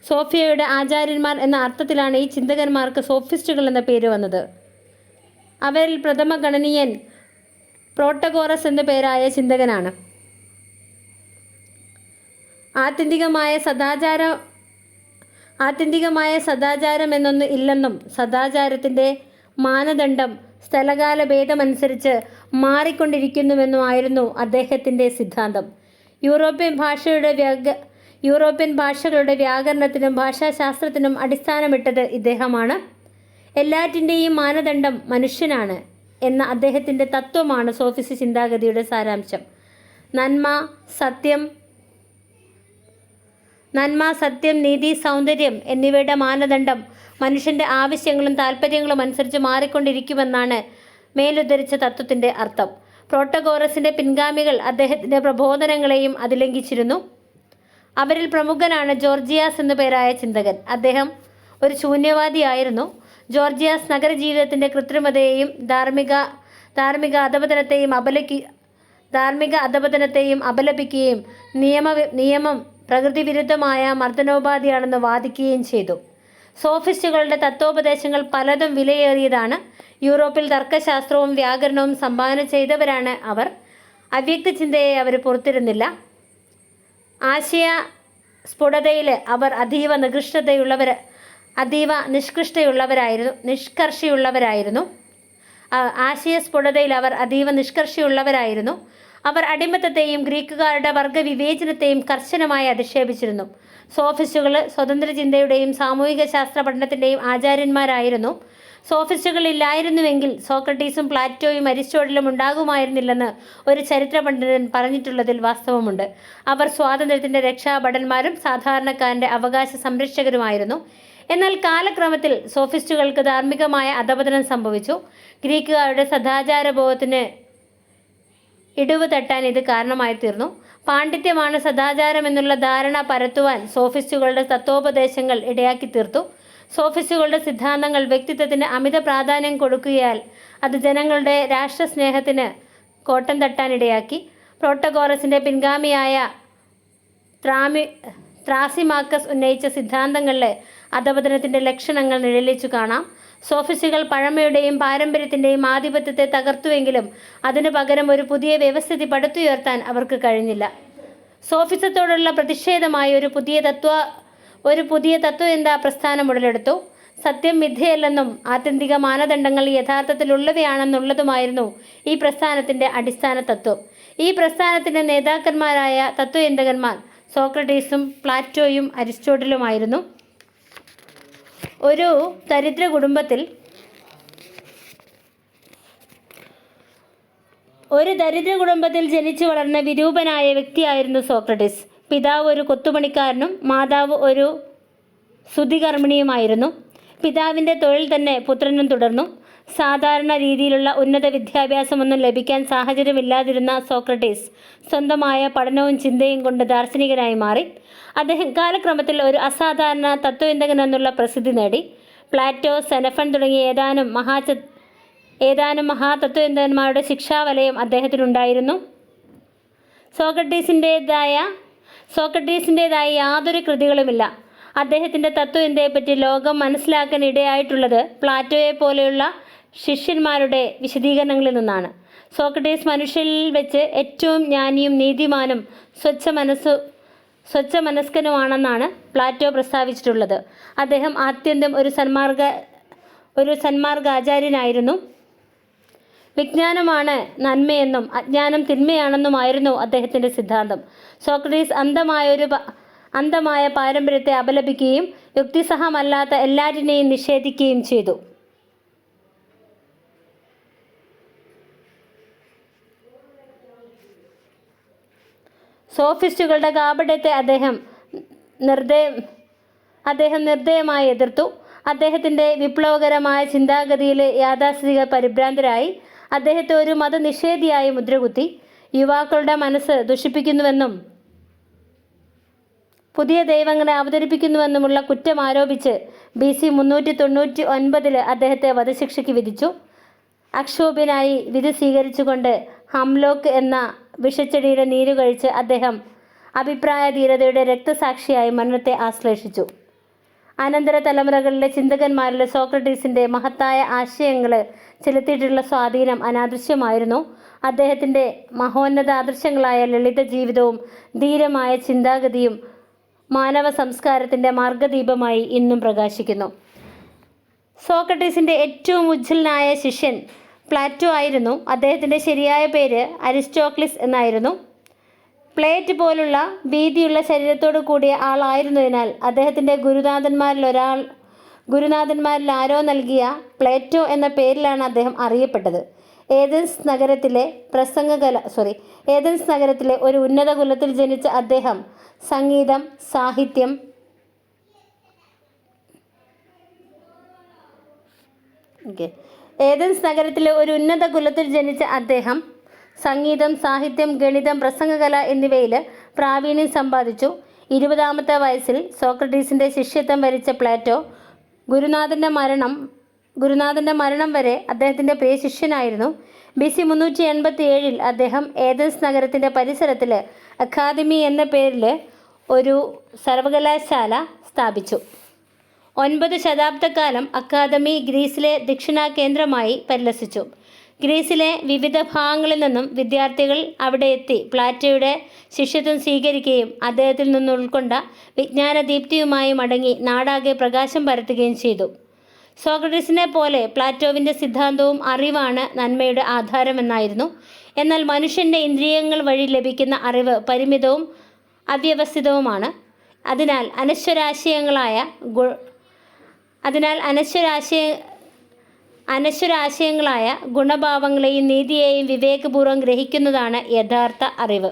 സോഫിയയുടെ ആചാര്യന്മാർ എന്ന അർത്ഥത്തിലാണ് ഈ ചിന്തകന്മാർക്ക് സോഫിസ്റ്റുകൾ എന്ന പേര് വന്നത്. അവരിൽ പ്രഥമ ഗണനീയൻ പ്രോട്ടഗോറസ് എന്നു പേരായ ചിന്തകനാണ്. ആത്യന്തികമായ സദാചാരം എന്നൊന്ന് ഇല്ലെന്നും സദാചാരത്തിൻ്റെ മാനദണ്ഡം സ്ഥലകാല ഭേദമനുസരിച്ച് മാറിക്കൊണ്ടിരിക്കുന്നുവെന്നുമായിരുന്നു അദ്ദേഹത്തിൻ്റെ സിദ്ധാന്തം. യൂറോപ്യൻ ഭാഷകളുടെ വ്യാകരണത്തിനും ഭാഷാശാസ്ത്രത്തിനും അടിസ്ഥാനമിട്ടത് ഇദ്ദേഹമാണ്. എല്ലാറ്റിൻ്റെയും മാനദണ്ഡം മനുഷ്യനാണ് എന്ന അദ്ദേഹത്തിൻ്റെ തത്വമാണ് സോഫിസ്റ്റ് ചിന്താഗതിയുടെ സാരാംശം. നന്മ, സത്യം, നീതി, സൗന്ദര്യം എന്നിവയുടെ മാനദണ്ഡം മനുഷ്യൻ്റെ ആവശ്യങ്ങളും താൽപ്പര്യങ്ങളും അനുസരിച്ച് മാറിക്കൊണ്ടിരിക്കുമെന്നാണ് മേലുദ്ധരിച്ച തത്വത്തിൻ്റെ അർത്ഥം. പ്രോട്ടഗോറസിൻ്റെ പിൻഗാമികൾ അദ്ദേഹത്തിൻ്റെ പ്രബോധനങ്ങളെയും അതിലംഘിച്ചിരുന്നു. അവരിൽ പ്രമുഖനാണ് ജോർജിയാസ് എന്നു പേരായ ചിന്തകൻ. അദ്ദേഹം ഒരു ശൂന്യവാദിയായിരുന്നു. ജോർജിയാസ് നഗരജീവിതത്തിൻ്റെ കൃത്രിമതയെയും ധാർമ്മിക അധപതനത്തെയും അപലപിക്കുകയും നിയമം പ്രകൃതിവിരുദ്ധമായ മർദ്ദനോപാധിയാണെന്ന് വാദിക്കുകയും ചെയ്തു. സോഫിസ്റ്റുകളുടെ തത്വോപദേശങ്ങൾ പലതും വിലയേറിയതാണ്. യൂറോപ്പിൽ തർക്കശാസ്ത്രവും വ്യാകരണവും സംഭാവന ചെയ്തവരാണ് അവർ. അവ്യക്ത ചിന്തയെ അവർ പുറത്തിരുന്നില്ല. ആശയ സ്ഫുടതയിൽ അവർ അതീവ നിഷ്കർഷയുള്ളവരായിരുന്നു. അവർ അടിമത്തത്തെയും ഗ്രീക്കുകാരുടെ വർഗവിവേചനത്തെയും കർശനമായി അധിക്ഷേപിച്ചിരുന്നു. സോഫിസ്റ്റുകൾ സ്വതന്ത്ര ചിന്തയുടെയും സാമൂഹിക ശാസ്ത്ര പഠനത്തിൻ്റെയും ആചാര്യന്മാരായിരുന്നു. സോഫിസ്റ്റുകളില്ലായിരുന്നുവെങ്കിൽ സോക്രട്ടീസും പ്ലാറ്റോയും അരിസ്റ്റോട്ടിലും ഉണ്ടാകുമായിരുന്നില്ലെന്ന് ഒരു ചരിത്ര പണ്ഡിതൻ പറഞ്ഞിട്ടുള്ളതിൽ വാസ്തവമുണ്ട്. അവർ സ്വാതന്ത്ര്യത്തിൻ്റെ രക്ഷാഭടന്മാരും സാധാരണക്കാരൻ്റെ അവകാശ സംരക്ഷകരുമായിരുന്നു. എന്നാൽ കാലക്രമത്തിൽ സോഫിസ്റ്റുകൾക്ക് ധാർമ്മികമായ അധപതനം സംഭവിച്ചു. ഗ്രീക്കുകാരുടെ സദാചാരബോധത്തിന് ഇടിവ് തട്ടാൻ ഇത് കാരണമായി തീർന്നു. പാണ്ഡിത്യമാണ് സദാചാരം എന്നുള്ള ധാരണ പരത്തുവാൻ സോഫിസ്റ്റുകളുടെ തത്വോപദേശങ്ങൾ ഇടയാക്കി തീർത്തു. സോഫിസ്റ്റുകളുടെ സിദ്ധാന്തങ്ങൾ വ്യക്തിത്വത്തിന് അമിത പ്രാധാന്യം കൊടുക്കുകയാൽ അത് ജനങ്ങളുടെ രാഷ്ട്രസ്നേഹത്തിന് കോട്ടം തട്ടാനിടയാക്കി. പ്രോട്ടഗോറസിൻ്റെ പിൻഗാമിയായ ത്രാസിമാക്കസ് ഉന്നയിച്ച സിദ്ധാന്തങ്ങളിലെ അധപതനത്തിൻ്റെ ലക്ഷണങ്ങൾ നിഴലിച്ചു കാണാം. സോഫിസ്റ്റുകൾ പഴമയുടെയും പാരമ്പര്യത്തിൻ്റെയും ആധിപത്യത്തെ തകർത്തുവെങ്കിലും അതിനു പകരം ഒരു പുതിയ വ്യവസ്ഥിതി പടുത്തുയർത്താൻ അവർക്ക് കഴിഞ്ഞില്ല. സോഫിസത്തോടുള്ള പ്രതിഷേധമായി ഒരു പുതിയ തത്വചിന്താ പ്രസ്ഥാനം ഉടലെടുത്തു. സത്യം മിഥ്യയല്ലെന്നും ആത്യന്തിക മാനദണ്ഡങ്ങൾ യഥാർത്ഥത്തിലുള്ളവയാണെന്നുള്ളതുമായിരുന്നു ഈ പ്രസ്ഥാനത്തിൻ്റെ അടിസ്ഥാന തത്വം. ഈ പ്രസ്ഥാനത്തിൻ്റെ നേതാക്കന്മാരായ തത്വചിന്തകന്മാർ സോക്രട്ടീസും പ്ലാറ്റോയും അരിസ്റ്റോട്ടിലുമായിരുന്നു. ഒരു ദരിദ്ര കുടുംബത്തിൽ ജനിച്ചു വളർന്ന വിരൂപനായ വ്യക്തിയായിരുന്നു സോക്രട്ടീസ്. പിതാവ് ഒരു കൊത്തുപണിക്കാരനും മാതാവ് ഒരു സുതികർമ്മിണിയുമായിരുന്നു. പിതാവിൻ്റെ തൊഴിൽ തന്നെ പുത്രനും തുടർന്നു. സാധാരണ രീതിയിലുള്ള ഉന്നത വിദ്യാഭ്യാസമൊന്നും ലഭിക്കാൻ സാഹചര്യമില്ലാതിരുന്ന സോക്രട്ടീസ് സ്വന്തമായ പഠനവും ചിന്തയും കൊണ്ട് ദാർശനികനായി മാറി. അദ്ദേഹം കാലക്രമത്തിൽ ഒരു അസാധാരണ തത്വചിന്തകൻ എന്നുള്ള പ്രസിദ്ധി നേടി. പ്ലാറ്റോ, സെനഫൺ തുടങ്ങിയ ഏതാനും മഹാതത്വചിന്തകന്മാരുടെ ശിക്ഷാവലയം അദ്ദേഹത്തിനുണ്ടായിരുന്നു. സോക്രട്ടീസിൻ്റേതായ യാതൊരു കൃതികളുമില്ല. അദ്ദേഹത്തിൻ്റെ തത്വചിന്തയെപ്പറ്റി ലോകം മനസ്സിലാക്കാൻ ഇടയായിട്ടുള്ളത് പ്ലാറ്റോയെ പോലെയുള്ള ശിഷ്യന്മാരുടെ വിശദീകരണങ്ങളിൽ നിന്നാണ്. സോക്രട്ടീസ് മനുഷ്യരിൽ വെച്ച് ഏറ്റവും ജ്ഞാനിയും നീതിമാനും സ്വച്ഛമനസ്കനുമാണെന്നാണ് പ്ലാറ്റോ പ്രസ്താവിച്ചിട്ടുള്ളത്. അദ്ദേഹം ആത്യന്തം ഒരു സന്മാർഗാചാര്യനായിരുന്നു. വിജ്ഞാനമാണ് നന്മയെന്നും അജ്ഞാനം തിന്മയാണെന്നുമായിരുന്നു അദ്ദേഹത്തിൻ്റെ സിദ്ധാന്തം. സോക്രട്ടീസ് അന്ധമായ പാരമ്പര്യത്തെ അപലപിക്കുകയും യുക്തിസഹമല്ലാത്ത എല്ലാറ്റിനെയും നിഷേധിക്കുകയും ചെയ്തു. സോഫിസ്റ്റുകളുടെ കാപട്യത്തെ അദ്ദേഹം നിർദ്ദയമായി എതിർത്തു. അദ്ദേഹത്തിൻ്റെ വിപ്ലവകരമായ ചിന്താഗതിയിൽ യാഥാസ്ഥിതികർ പരിഭ്രാന്തരായി. അദ്ദേഹത്തെ ഒരു മതനിഷേധിയായി മുദ്രകുത്തി. യുവാക്കളുടെ മനസ്സ് ദുഷിപ്പിക്കുന്നുവെന്നും പുതിയ ദൈവങ്ങളെ അവതരിപ്പിക്കുന്നുവെന്നുമുള്ള കുറ്റം ആരോപിച്ച് BC 399 അദ്ദേഹത്തെ വധശിക്ഷയ്ക്ക് വിധിച്ചു. അക്ഷോഭ്യനായി വിധി സ്വീകരിച്ചുകൊണ്ട് ഹംലോക്ക് എന്ന വിഷച്ചെടിയുടെ നീരു കഴിച്ച് അദ്ദേഹം അഭിപ്രായ ധീരതയുടെ രക്തസാക്ഷിയായി മരണത്തെ ആശ്ലേഷിച്ചു. അനന്തര തലമുറകളിലെ ചിന്തകന്മാരിലെ സോക്രട്ടീസിൻ്റെ മഹത്തായ ആശയങ്ങൾ ചെലുത്തിയിട്ടുള്ള സ്വാധീനം അനാദൃശ്യമായിരുന്നു. അദ്ദേഹത്തിൻ്റെ മഹോന്നത ആദർശങ്ങളായ ലളിത ജീവിതവും ധീരമായ ചിന്താഗതിയും മാനവ സംസ്കാരത്തിൻ്റെ മാർഗദീപമായി ഇന്നും പ്രകാശിക്കുന്നു. സോക്രട്ടീസിൻ്റെ ഏറ്റവും ഉജ്ജ്വലനായ ശിഷ്യൻ പ്ലാറ്റോ ആയിരുന്നു. അദ്ദേഹത്തിൻ്റെ ശരിയായ പേര് അരിസ്റ്റോക്ലിസ് എന്നായിരുന്നു. പ്ലേറ്റ് പോലുള്ള വീതിയുള്ള ശരീരത്തോടു കൂടിയ ആളായിരുന്നതിനാൽ അദ്ദേഹത്തിൻ്റെ ഗുരുനാഥന്മാരിൽ ആരോ നൽകിയ പ്ലേറ്റോ എന്ന പേരിലാണ് അദ്ദേഹം അറിയപ്പെട്ടത്. ഏതൻസ് നഗരത്തിലെ ഒരു ഉന്നത കുലത്തിൽ ജനിച്ച അദ്ദേഹം സംഗീതം, സാഹിത്യം, ഗണിതം, പ്രസംഗകല എന്നിവയിൽ പ്രാവീണ്യം സമ്പാദിച്ചു. 20-ാമത്തെ വയസ്സിൽ സോക്രട്ടീസിൻ്റെ ശിഷ്യത്വം വരിച്ച പ്ലാറ്റോ ഗുരുനാഥൻ്റെ മരണം വരെ അദ്ദേഹത്തിൻ്റെ പ്രിയ ശിഷ്യനായിരുന്നു. BC 387 അദ്ദേഹം ഏതൻസ് നഗരത്തിൻ്റെ പരിസരത്തിൽ അക്കാദമി എന്ന പേരിൽ ഒരു സർവകലാശാല സ്ഥാപിച്ചു. 9 ശതാബ്ദക്കാലം അക്കാദമി ഗ്രീസിലെ ദക്ഷിണ കേന്ദ്രമായി പരിലസിച്ചു. ഗ്രീസിലെ വിവിധ ഭാഗങ്ങളിൽ നിന്നും വിദ്യാർത്ഥികൾ അവിടെ എത്തി പ്ലാറ്റോയുടെ ശിഷ്യത്വം സ്വീകരിക്കുകയും അദ്ദേഹത്തിൽ നിന്ന് ഉൾക്കൊണ്ട വിജ്ഞാനദീപ്തിയുമായി മടങ്ങി നാടാകെ പ്രകാശം പരത്തുകയും ചെയ്തു. സോക്രട്ടീസിനെ പോലെ പ്ലാറ്റോവിൻ്റെ സിദ്ധാന്തവും അറിവാണ് നന്മയുടെ ആധാരമെന്നായിരുന്നു. എന്നാൽ മനുഷ്യൻ്റെ ഇന്ദ്രിയങ്ങൾ വഴി ലഭിക്കുന്ന അറിവ് പരിമിതവും അവ്യവസ്ഥിതവുമാണ്. അതിനാൽ അനശ്വരാശയങ്ങളായ ഗുണഭാവങ്ങളെയും നീതിയെയും വിവേകപൂർവ്വം ഗ്രഹിക്കുന്നതാണ് യഥാർത്ഥ അറിവ്.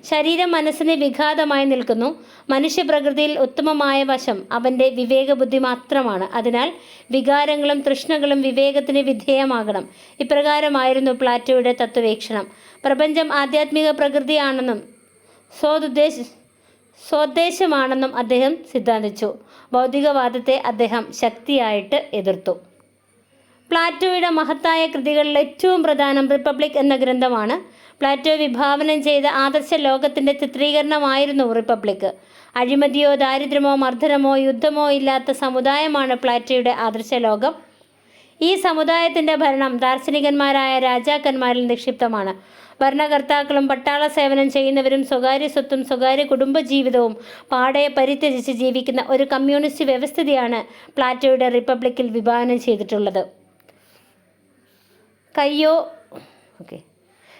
ശരീരം മനസ്സിന് വിഘാതമായി നിൽക്കുന്നു. മനുഷ്യപ്രകൃതിയിൽ ഉത്തമമായ വശം അവൻ്റെ വിവേകബുദ്ധി മാത്രമാണ്. അതിനാൽ വികാരങ്ങളും തൃഷ്ണകളും വിവേകത്തിന് വിധേയമാകണം. ഇപ്രകാരമായിരുന്നു പ്ലാറ്റോയുടെ തത്വവീക്ഷണം. പ്രപഞ്ചം ആധ്യാത്മിക പ്രകൃതിയാണെന്നും സ്വോദ്ദേശമാണെന്നും അദ്ദേഹം സിദ്ധാന്തിച്ചു. ഭൗതികവാദത്തെ അദ്ദേഹം ശക്തിയായിട്ട് എതിർത്തു. പ്ലാറ്റോയുടെ മഹത്തായ കൃതികളിൽ ഏറ്റവും പ്രധാനം റിപ്പബ്ലിക് എന്ന ഗ്രന്ഥമാണ്. പ്ലാറ്റോ വിഭാവനം ചെയ്ത ആദർശ ലോകത്തിൻ്റെ ചിത്രീകരണമായിരുന്നു റിപ്പബ്ലിക്. അഴിമതിയോ ദാരിദ്ര്യമോ മർദ്ദനമോ യുദ്ധമോ ഇല്ലാത്ത സമുദായമാണ് പ്ലാറ്റോയുടെ ആദർശ ലോകം. ഈ സമുദായത്തിൻ്റെ ഭരണം ദാർശനികന്മാരായ രാജാക്കന്മാരിൽ നിക്ഷിപ്തമാണ്. ഭരണകർത്താക്കളും പട്ടാള സേവനം ചെയ്യുന്നവരും സ്വകാര്യ സ്വത്തും സ്വകാര്യ കുടുംബജീവിതവും പാടെ പരിത്യജിച്ച് ജീവിക്കുന്ന ഒരു കമ്മ്യൂണിസ്റ്റ് വ്യവസ്ഥിതിയാണ് പ്ലാറ്റോയുടെ റിപ്പബ്ലിക്കിൽ വിഭാവനം ചെയ്തിട്ടുള്ളത്.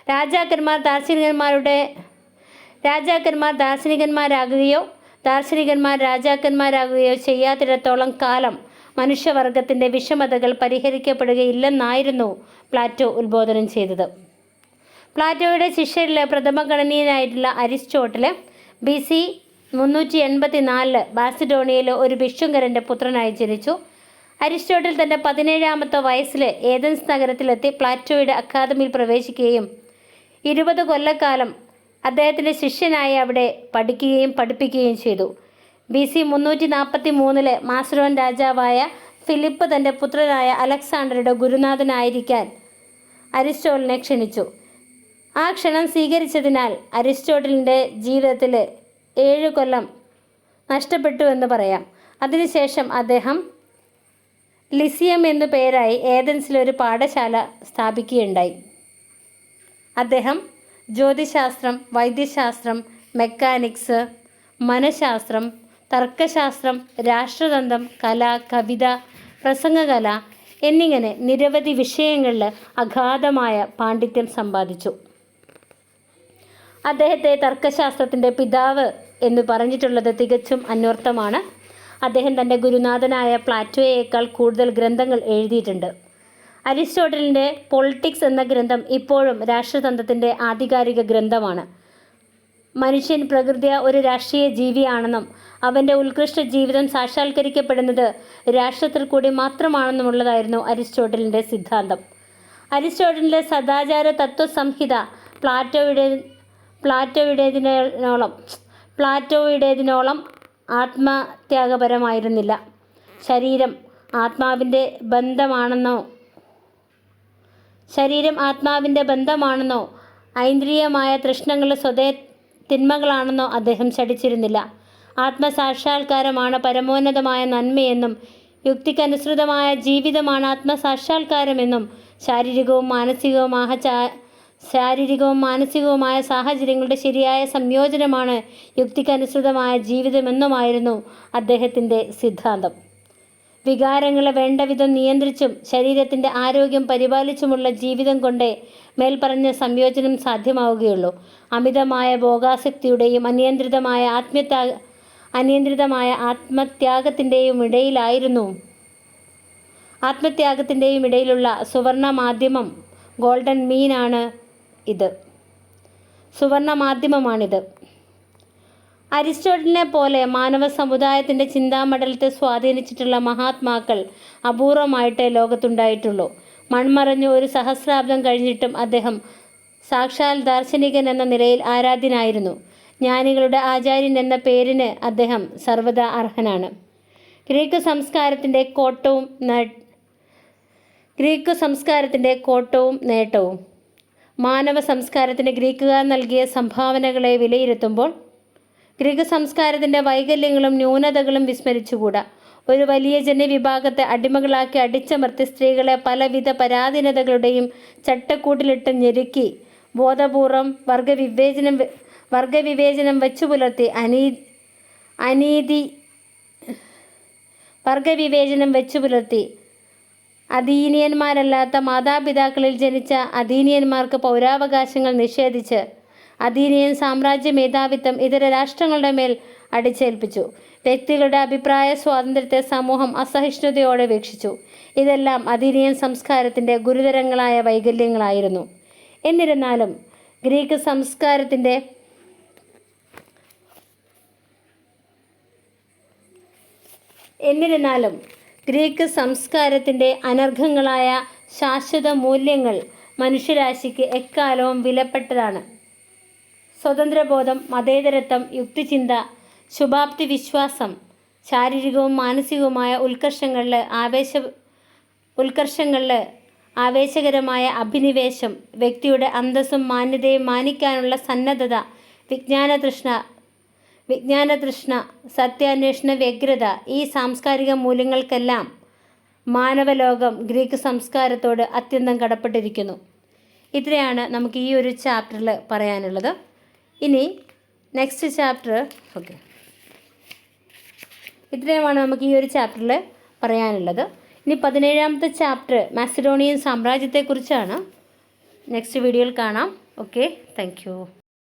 രാജാക്കന്മാർ ദാർശനികന്മാരാകുകയോ ദാർശനികന്മാർ രാജാക്കന്മാരാകുകയോ ചെയ്യാത്തിടത്തോളം കാലം മനുഷ്യവർഗത്തിൻ്റെ വിഷമതകൾ പരിഹരിക്കപ്പെടുകയില്ലെന്നായിരുന്നു പ്ലാറ്റോ ഉത്ബോധനം ചെയ്തത്. പ്ലാറ്റോയുടെ ശിഷ്യരിലെ പ്രഥമഗണനീയനായിട്ടുള്ള അരിസ്റ്റോട്ടിൽ BC 384 ബാസിഡോണിയയിലെ ഒരു ഭിക്ഷുങ്കരൻ്റെ പുത്രനായി ജനിച്ചു. അരിസ്റ്റോട്ടിൽ തൻ്റെ 17-ാമത്തെ വയസ്സിൽ ഏതൻസ് നഗരത്തിലെത്തി പ്ലാറ്റോയുടെ അക്കാദമിയിൽ പ്രവേശിക്കുകയും 20 കൊല്ലക്കാലം അദ്ദേഹത്തിൻ്റെ ശിഷ്യനായി അവിടെ പഠിക്കുകയും പഠിപ്പിക്കുകയും ചെയ്തു. BC 343 മാസ്ഡോൺ രാജാവായ ഫിലിപ്പ് തൻ്റെ പുത്രനായ അലക്സാണ്ടറുടെ ഗുരുനാഥനായിരിക്കാൻ അരിസ്റ്റോട്ടലിനെ ക്ഷണിച്ചു. ആ ക്ഷണം സ്വീകരിച്ചതിനാൽ അരിസ്റ്റോട്ടലിൻ്റെ ജീവിതത്തിൽ 7 കൊല്ലം നഷ്ടപ്പെട്ടു എന്ന് പറയാം. അതിനുശേഷം അദ്ദേഹം ലിസിയം എന്നു പേരായി ഏതൻസിലൊരു പാഠശാല സ്ഥാപിക്കുകയുണ്ടായി. അദ്ദേഹം ജ്യോതിശാസ്ത്രം, വൈദ്യശാസ്ത്രം, മെക്കാനിക്സ്, മനഃശാസ്ത്രം, തർക്കശാസ്ത്രം, രാഷ്ട്രതന്ത്രം, കല, കവിത, പ്രസംഗകല എന്നിങ്ങനെ നിരവധി വിഷയങ്ങളിൽ അഗാധമായ പാണ്ഡിത്യം സമ്പാദിച്ചു. അദ്ദേഹത്തെ തർക്കശാസ്ത്രത്തിൻ്റെ പിതാവ് എന്ന് പറഞ്ഞിട്ടുള്ളത് തികച്ചും അന്വർത്ഥമാണ്. അദ്ദേഹം തൻ്റെ ഗുരുനാഥനായ പ്ലാറ്റോയേക്കാൾ കൂടുതൽ ഗ്രന്ഥങ്ങൾ എഴുതിയിട്ടുണ്ട്. അരിസ്റ്റോട്ടലിൻ്റെ പൊളിറ്റിക്സ് എന്ന ഗ്രന്ഥം ഇപ്പോഴും രാഷ്ട്രതന്ത്രത്തിൻ്റെ ആധികാരിക ഗ്രന്ഥമാണ്. മനുഷ്യൻ പ്രകൃതിയ ഒരു രാഷ്ട്രീയ ജീവിയാണെന്നും അവൻ്റെ ഉത്കൃഷ്ട ജീവിതം സാക്ഷാത്കരിക്കപ്പെടുന്നത് രാഷ്ട്രത്തിൽ കൂടി മാത്രമാണെന്നുമുള്ളതായിരുന്നു അരിസ്റ്റോട്ടലിൻ്റെ സിദ്ധാന്തം. അരിസ്റ്റോട്ടലിൻ്റെ സദാചാര തത്വസംഹിത പ്ലാറ്റോയുടേതിനോളം ആത്മത്യാഗപരമായിരുന്നില്ല. ശരീരം ആത്മാവിൻ്റെ ബന്ധമാണെന്നോ ഐന്ദ്രിയമായ തൃഷ്ണങ്ങൾ സ്വതേ തിന്മകളാണെന്നോ അദ്ദേഹം ശഠിച്ചിരുന്നില്ല. ആത്മസാക്ഷാത്കാരമാണ് പരമോന്നതമായ നന്മയെന്നും യുക്തിക്കനുസൃതമായ ജീവിതമാണ് ആത്മസാക്ഷാത്കാരമെന്നും ശാരീരികവും മാനസികവുമായ സാഹചര്യങ്ങളുടെ ശരിയായ സംയോജനമാണ് യുക്തിക്കനുസൃതമായ ജീവിതമെന്നുമായിരുന്നു അദ്ദേഹത്തിൻ്റെ സിദ്ധാന്തം. വികാരങ്ങളെ വേണ്ടവിധം നിയന്ത്രിച്ചും ശരീരത്തിൻ്റെ ആരോഗ്യം പരിപാലിച്ചുമുള്ള ജീവിതം കൊണ്ടേ മേൽപ്പറഞ്ഞ സംയോജനം സാധ്യമാവുകയുള്ളൂ. അമിതമായ ഭോഗാസക്തിയുടെയും അനിയന്ത്രിതമായ ആത്മത്യാഗത്തിൻ്റെയും ഇടയിലുള്ള സുവർണ മാധ്യമം ഗോൾഡൻ മീനാണ് ഇത്. അരിസ്റ്റോട്ടലിനെ പോലെ മാനവ സമുദായത്തിൻ്റെ ചിന്താമണ്ഡലത്തെ സ്വാധീനിച്ചിട്ടുള്ള മഹാത്മാക്കൾ അപൂർവമായിട്ടേ ലോകത്തുണ്ടായിട്ടുള്ളൂ. മൺമറഞ്ഞു ഒരു സഹസ്രാബ്ദം കഴിഞ്ഞിട്ടും അദ്ദേഹം സാക്ഷാൽ ദാർശനികൻ എന്ന നിലയിൽ ആരാധ്യനായിരുന്നു. ജ്ഞാനികളുടെ ആചാര്യൻ എന്ന പേരിന് അദ്ദേഹം സർവ്വദാ അർഹനാണ്. ഗ്രീക്ക് സംസ്കാരത്തിൻ്റെ കോട്ടവും നേട്ടവും. മാനവ സംസ്കാരത്തിന് ഗ്രീക്കുകാർ നൽകിയ സംഭാവനകളെ വിലയിരുത്തുമ്പോൾ ഗ്രീക്ക് സംസ്കാരത്തിൻ്റെ വൈകല്യങ്ങളും ന്യൂനതകളും വിസ്മരിച്ചുകൂടാ. ഒരു വലിയ ജനവിഭാഗത്തെ അടിമകളാക്കി അടിച്ചമർത്തി സ്ത്രീകളെ പലവിധ പരാധീനതകളുടെയും ചട്ടക്കൂട്ടിലിട്ട് ഞെരുക്കി ബോധപൂർവം വർഗവിവേചനം വെച്ചുപുലർത്തി അധീനിയന്മാരല്ലാത്ത മാതാപിതാക്കളിൽ ജനിച്ച അധീനിയന്മാർക്ക് പൗരാവകാശങ്ങൾ നിഷേധിച്ച് അധീനിയൻ സാമ്രാജ്യ മേധാവിത്വം ഇതര രാഷ്ട്രങ്ങളുടെ മേൽ അടിച്ചേൽപ്പിച്ചു. വ്യക്തികളുടെ അഭിപ്രായ സ്വാതന്ത്ര്യത്തെ സമൂഹം അസഹിഷ്ണുതയോടെ വീക്ഷിച്ചു. ഇതെല്ലാം അധീനിയൻ സംസ്കാരത്തിൻ്റെ ഗുരുതരങ്ങളായ വൈകല്യങ്ങളായിരുന്നു. എന്നിരുന്നാലും ഗ്രീക്ക് സംസ്കാരത്തിൻ്റെ എന്നിരുന്നാലും ഗ്രീക്ക് സംസ്കാരത്തിൻ്റെ അനർഘങ്ങളായ ശാശ്വത മൂല്യങ്ങൾ മനുഷ്യരാശിക്ക് എക്കാലവും വിലപ്പെട്ടതാണ്. സ്വതന്ത്രബോധം, മതേതരത്വം, യുക്തിചിന്ത, ശുഭാപ്തി വിശ്വാസം, ശാരീരികവും മാനസികവുമായ ഉത്കർഷങ്ങളിൽ ആവേശകരമായ അഭിനിവേശം, വ്യക്തിയുടെ അന്തസ്സും മാന്യതയും മാനിക്കാനുള്ള സന്നദ്ധത, വിജ്ഞാനതൃഷ്ണ, സത്യാന്വേഷണ വ്യഗ്രത, ഈ സാംസ്കാരിക മൂല്യങ്ങൾക്കെല്ലാം മാനവലോകം ഗ്രീക്ക് സംസ്കാരത്തോട് അത്യന്തം കടപ്പെട്ടിരിക്കുന്നു. ഇത്രയാണ് നമുക്ക് ഈ ഒരു ചാപ്റ്ററിൽ പറയാനുള്ളത്. ഇനി നെക്സ്റ്റ് ചാപ്റ്റർ ഇത്രയുമാണ് നമുക്ക് ഈ ഒരു ചാപ്റ്ററിൽ പറയാനുള്ളത്. ഇനി 17ാമത്തെ ചാപ്റ്റർ മാസിഡോണിയൻ സാമ്രാജ്യത്തെക്കുറിച്ചാണ്. നെക്സ്റ്റ് വീഡിയോയിൽ കാണാം. Okay, thank you.